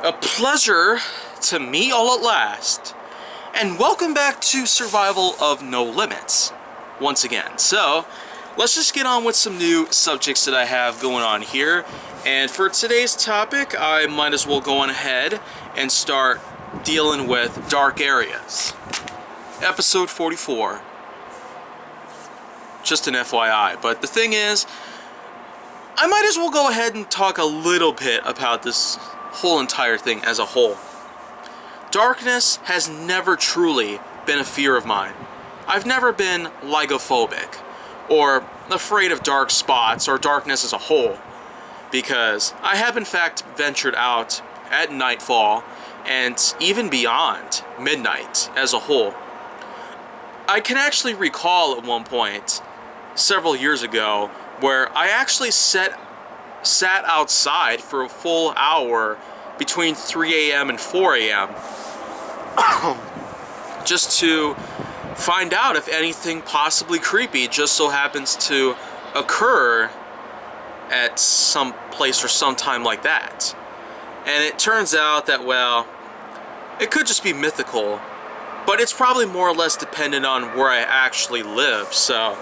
A pleasure to meet all at last, and welcome back to Survival of No Limits once again. So let's just get on with some new subjects that I have going on here. And for today's topic, I might as well go on ahead and start dealing with dark areas. Episode 44. Just an FYI, but the thing is, I might as well go ahead and talk a little bit about this whole entire thing as a whole. Darkness has never truly been a fear of mine. I've never been lygophobic or afraid of dark spots or darkness as a whole, because I have in fact ventured out at nightfall and even beyond midnight as a whole. I can actually recall at one point several years ago where I actually sat outside for a full hour between 3 a.m. and 4 a.m. just to find out if anything possibly creepy just so happens to occur at some place or some time like that. And it turns out that, well, it could just be mythical, but it's probably more or less dependent on where I actually live, so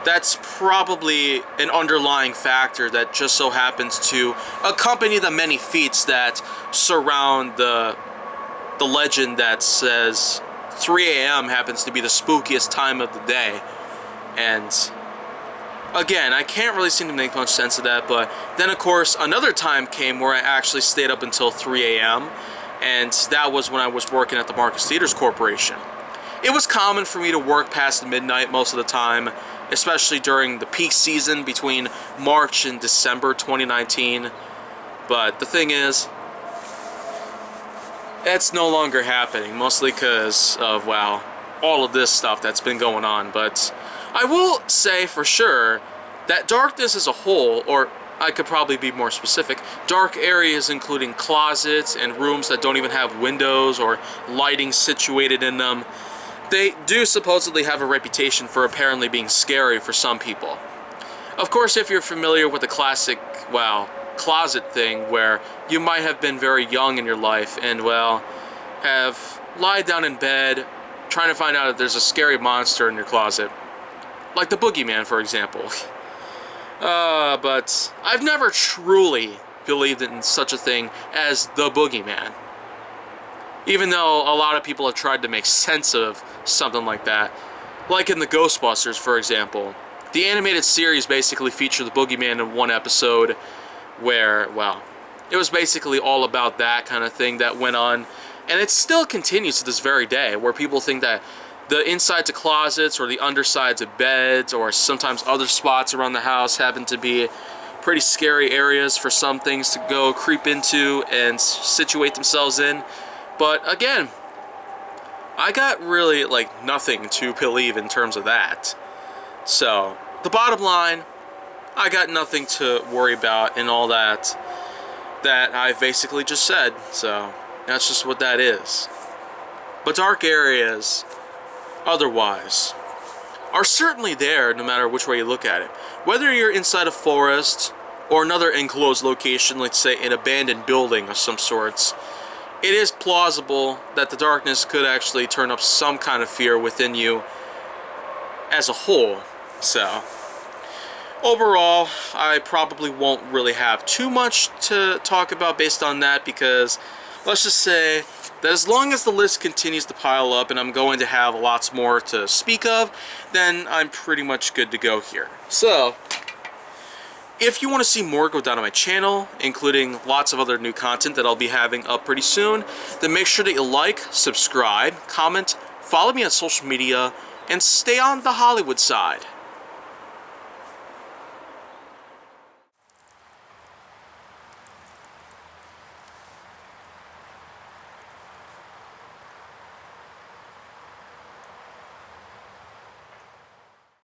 that's probably an underlying factor that just so happens to accompany the many feats that surround the legend that says 3 a.m. happens to be the spookiest time of the day. And again, I can't really seem to make much sense of that, but then of course another time came where I actually stayed up until 3 a.m. and that was when I was working at the Marcus Theaters Corporation. It was common for me to work past midnight most of the time, especially during the peak season between March and December 2019. But the thing is, it's no longer happening, mostly because of, well, all of this stuff that's been going on. But I will say for sure that darkness as a whole, or I could probably be more specific, dark areas including closets and rooms that don't even have windows or lighting situated in them, they do supposedly have a reputation for apparently being scary for some people. Of course, if you're familiar with the classic, well, closet thing where you might have been very young in your life and, well, have lied down in bed trying to find out if there's a scary monster in your closet. Like the boogeyman, for example. But I've never truly believed in such a thing as the boogeyman. Even though a lot of people have tried to make sense of something like that. Like in the Ghostbusters, for example. The animated series basically featured the boogeyman in one episode where, well, it was basically all about that kind of thing that went on. And it still continues to this very day, where people think that the insides of closets or the undersides of beds or sometimes other spots around the house happen to be pretty scary areas for some things to go creep into and situate themselves in. But again, I got really like nothing to believe in terms of that. So the bottom line, I got nothing to worry about in all that I've basically just said. So that's just what that is. But dark areas, otherwise, are certainly there no matter which way you look at it. Whether you're inside a forest or another enclosed location, let's say an abandoned building of some sorts, it is plausible that the darkness could actually turn up some kind of fear within you as a whole. So overall, I probably won't really have too much to talk about based on that, because let's just say that as long as the list continues to pile up and I'm going to have lots more to speak of, then I'm pretty much good to go here. So if you want to see more go down on my channel, including lots of other new content that I'll be having up pretty soon, then make sure that you like, subscribe, comment, follow me on social media, and stay on the Hollywood side.